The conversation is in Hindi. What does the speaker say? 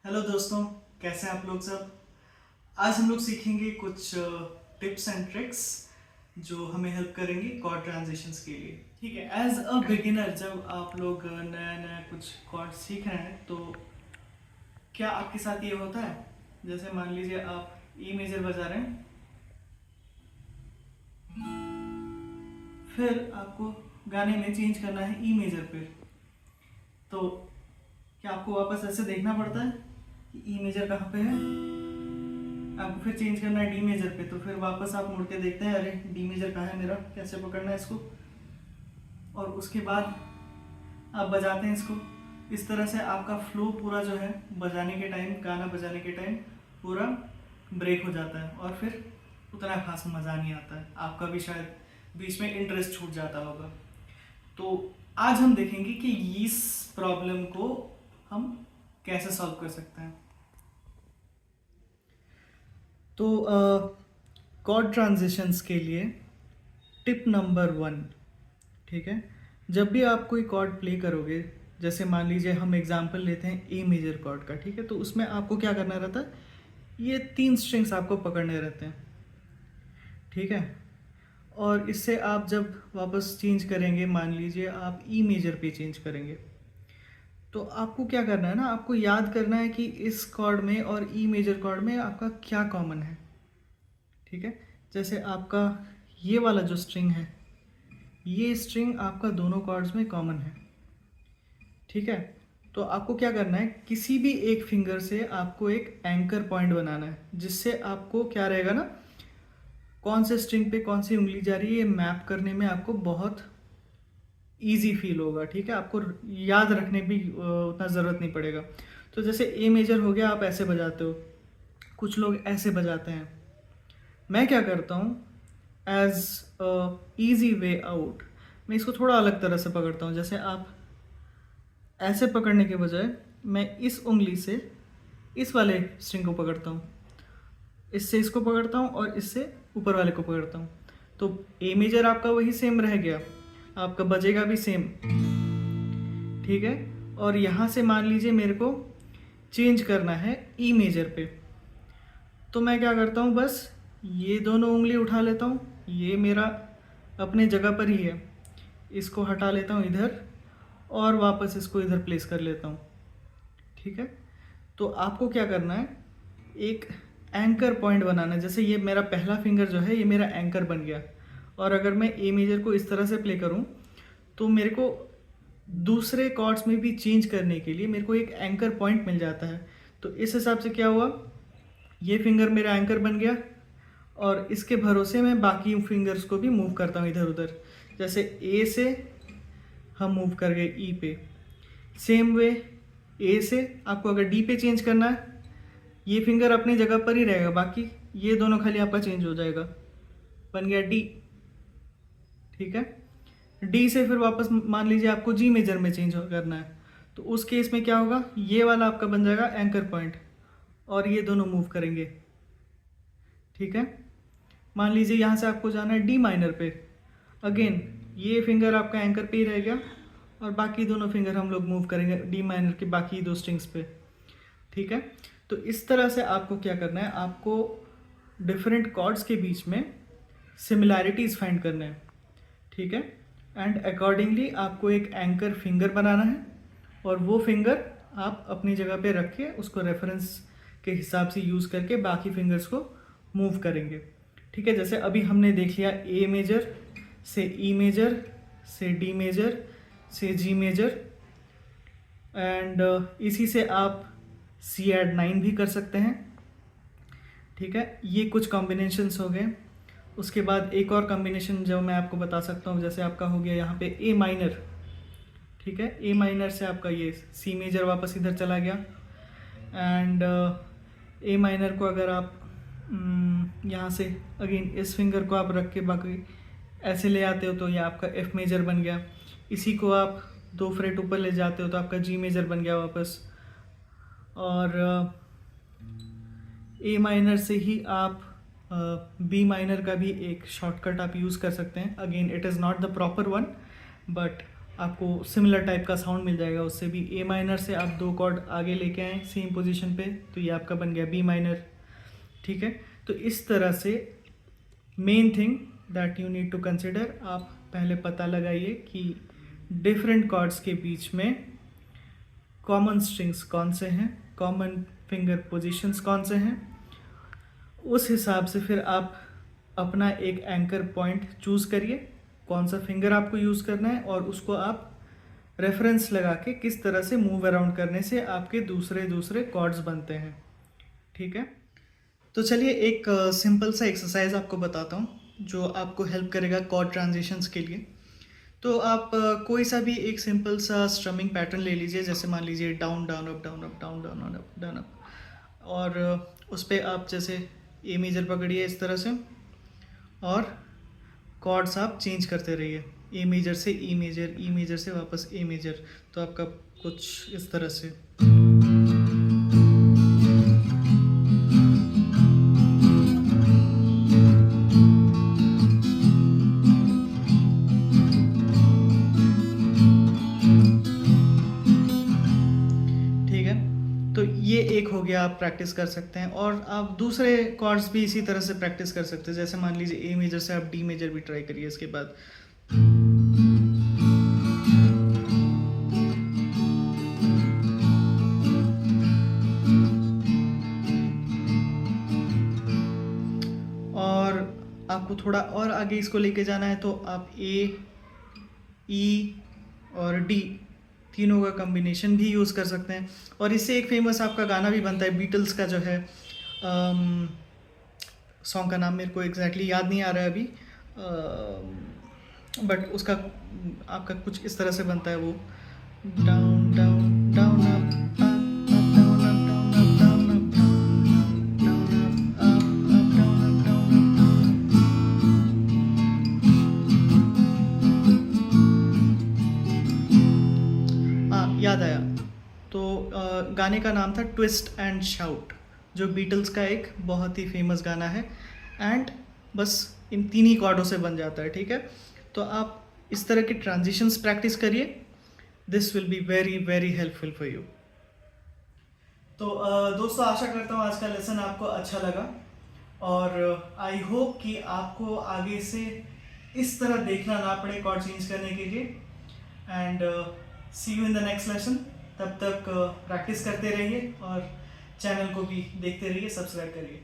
हेलो दोस्तों, कैसे हैं आप लोग सब। आज हम लोग सीखेंगे कुछ टिप्स एंड ट्रिक्स जो हमें हेल्प करेंगी कॉर्ड ट्रांजिशंस के लिए। ठीक है, एज अ बिगिनर जब आप लोग नया नया कुछ कॉर्ड सीख रहे हैं तो क्या आपके साथ ये होता है, जैसे मान लीजिए आप ई मेजर बजा रहे हैं, फिर आपको गाने में चेंज करना है ई मेजर पे, तो क्या आपको वापस ऐसे देखना पड़ता है कि ई मेजर कहाँ पे है, आपको फिर चेंज करना है डी मेजर पे, तो फिर वापस आप मुड़ के देखते हैं अरे डी मेजर कहाँ है मेरा, कैसे पकड़ना है इसको, और उसके बाद आप बजाते हैं इसको। इस तरह से आपका फ्लो पूरा जो है बजाने के टाइम, गाना बजाने के टाइम पूरा ब्रेक हो जाता है और फिर उतना खास मज़ा नहीं आता है, आपका भी शायद बीच में इंटरेस्ट छूट जाता होगा। तो आज हम देखेंगे कि इस प्रॉब्लम को हम कैसे सॉल्व कर सकते हैं। तो कॉर्ड ट्रांजिशंस के लिए टिप नंबर 1, ठीक है, जब भी आप कोई कॉर्ड प्ले करोगे, जैसे मान लीजिए हम एग्जांपल लेते हैं ए मेजर कॉर्ड का, ठीक है, तो उसमें आपको क्या करना रहता है, ये 3 स्ट्रिंग्स आपको पकड़ने रहते हैं, ठीक है। और इससे आप जब वापस चेंज करेंगे, मान लीजिए आप ई मेजर पे चेंज करेंगे, तो आपको क्या करना है ना, आपको याद करना है कि इस कॉर्ड में और ई मेजर कॉर्ड में आपका क्या कॉमन है, ठीक है। जैसे आपका ये वाला जो स्ट्रिंग है, ये स्ट्रिंग आपका दोनों कॉर्ड्स में कॉमन है, ठीक है। तो आपको क्या करना है, किसी भी एक फिंगर से आपको एक एंकर पॉइंट बनाना है, जिससे आपको क्या रहेगा ना, कौन से स्ट्रिंग पे कौन सी उंगली जा रही है ये मैप करने में आपको बहुत इजी फील होगा, ठीक है। आपको याद रखने भी उतना ज़रूरत नहीं पड़ेगा। तो जैसे ए मेजर हो गया, आप ऐसे बजाते हो, कुछ लोग ऐसे बजाते हैं। मैं क्या करता हूँ, एज ईजी वे आउट, मैं इसको थोड़ा अलग तरह से पकड़ता हूँ। जैसे आप ऐसे पकड़ने के बजाय मैं इस उंगली से इस वाले स्ट्रिंग को पकड़ता हूँ, इससे इसको पकड़ता हूँ और इससे ऊपर वाले को पकड़ता हूँ। तो ए मेजर आपका वही सेम रह गया, आपका बजेगा भी सेम, ठीक है। और यहाँ से मान लीजिए मेरे को चेंज करना है ई मेजर पे, तो मैं क्या करता हूँ, बस ये दोनों उंगली उठा लेता हूँ, ये मेरा अपने जगह पर ही है, इसको हटा लेता हूँ इधर और वापस इसको इधर प्लेस कर लेता हूँ, ठीक है। तो आपको क्या करना है, एक एंकर पॉइंट बनाना है। जैसे ये मेरा पहला फिंगर जो है ये मेरा एंकर बन गया, और अगर मैं ए मेजर को इस तरह से प्ले करूँ तो मेरे को दूसरे कॉर्ड्स में भी चेंज करने के लिए मेरे को एक एंकर पॉइंट मिल जाता है। तो इस हिसाब से क्या हुआ, ये फिंगर मेरा एंकर बन गया और इसके भरोसे मैं बाकी फिंगर्स को भी मूव करता हूँ इधर उधर। जैसे ए से हम मूव कर गए ई पे, सेम वे ए से आपको अगर डी पे चेंज करना है, ये फिंगर अपनी जगह पर ही रहेगा, बाकी ये दोनों खाली आपका चेंज हो जाएगा, बन गया डी, ठीक है। डी से फिर वापस मान लीजिए आपको जी मेजर में चेंज करना है, तो उस केस में क्या होगा, ये वाला आपका बन जाएगा एंकर पॉइंट और ये दोनों मूव करेंगे, ठीक है। मान लीजिए यहाँ से आपको जाना है डी माइनर पे, अगेन ये फिंगर आपका एंकर पे ही रह गया और बाकी दोनों फिंगर हम लोग मूव करेंगे डी माइनर के बाकी 2 स्ट्रिंग्स पे, ठीक है। तो इस तरह से आपको क्या करना है, आपको डिफरेंट कॉर्ड्स के बीच में सिमिलैरिटीज़ फाइंड करने हैं, ठीक है। एंड अकॉर्डिंगली आपको एक एंकर फिंगर बनाना है और वो फिंगर आप अपनी जगह पे रख के उसको रेफरेंस के हिसाब से यूज़ करके बाकी फिंगर्स को मूव करेंगे, ठीक है। जैसे अभी हमने देख लिया ए मेजर से ई मेजर से डी मेजर से जी मेजर, एंड इसी से आप सी एड 9 भी कर सकते हैं, ठीक है। ये कुछ कॉम्बिनेशंस हो गए। उसके बाद एक और कॉम्बिनेशन जो मैं आपको बता सकता हूँ, जैसे आपका हो गया यहाँ पे ए माइनर, ठीक है, ए माइनर से आपका ये सी मेजर वापस इधर चला गया, एंड ए माइनर को अगर आप यहाँ से अगेन इस फिंगर को आप रख के बाकी ऐसे ले आते हो तो ये आपका एफ मेजर बन गया, इसी को आप 2 फ्रेट ऊपर ले जाते हो तो आपका जी मेजर बन गया वापस, और ए माइनर से ही आप बी माइनर का भी एक शॉर्टकट आप यूज़ कर सकते हैं। Again it is not the proper one, but आपको सिमिलर टाइप का साउंड मिल जाएगा उससे भी। ए माइनर से आप 2 कॉर्ड आगे लेके आए सेम पोजीशन पे, तो ये आपका बन गया बी माइनर, ठीक है। तो इस तरह से main thing that you need to consider, आप पहले पता लगाइए कि डिफरेंट कॉर्ड्स के बीच में कॉमन स्ट्रिंग्स कौन से हैं, कॉमन फिंगर पोजीशंस कौन से हैं। उस हिसाब से फिर आप अपना एक एंकर पॉइंट चूज़ करिए, कौन सा फिंगर आपको यूज़ करना है, और उसको आप रेफरेंस लगा के किस तरह से मूव अराउंड करने से आपके दूसरे दूसरे कॉर्ड्स बनते हैं, ठीक है। तो चलिए एक सिंपल सा एक्सरसाइज आपको बताता हूँ जो आपको हेल्प करेगा कॉर्ड ट्रांजिशंस के लिए। तो आप कोई सा भी एक सिंपल सा स्ट्रमिंग पैटर्न ले लीजिए, जैसे मान लीजिए down down up down up down down up down up, और उस पर आप जैसे ए मेजर पकड़िए इस तरह से, और कॉर्ड्स आप चेंज करते रहिए, ए मेजर से ई मेजर, ई मेजर से वापस ए मेजर, तो आपका कुछ इस तरह से। ठीक है, तो ये एक हो गया, आप प्रैक्टिस कर सकते हैं, और आप दूसरे कॉर्ड्स भी इसी तरह से प्रैक्टिस कर सकते हैं। जैसे मान लीजिए ए मेजर से आप डी मेजर भी ट्राई करिए इसके बाद। और आपको थोड़ा और आगे इसको लेके जाना है तो आप ए, ई और डी तीनों का कॉम्बिनेशन भी यूज़ कर सकते हैं। और इससे एक फेमस आपका गाना भी बनता है बीटल्स का, जो है सॉन्ग का नाम मेरे को एग्जैक्टली याद नहीं आ रहा है अभी, बट उसका आपका कुछ इस तरह से बनता है वो, down down down up down up down up down up down up. हाँ, याद आया। तो गाने का नाम था ट्विस्ट एंड शाउट, जो बीटल्स का एक बहुत ही फेमस गाना है, एंड बस इन तीन ही कॉर्डों से बन जाता है, ठीक है। तो आप इस तरह के ट्रांजिशंस प्रैक्टिस करिए, this will be very very helpful for you. तो दोस्तों, आशा करता हूँ आज का लेसन आपको अच्छा लगा, और आई होप कि आपको आगे से इस तरह देखना ना पड़े कॉर्ड चेंज करने के लिए। And see you in the next lesson. तब तक प्रैक्टिस करते रहिए और चैनल को भी देखते रहिए, सब्सक्राइब करिए।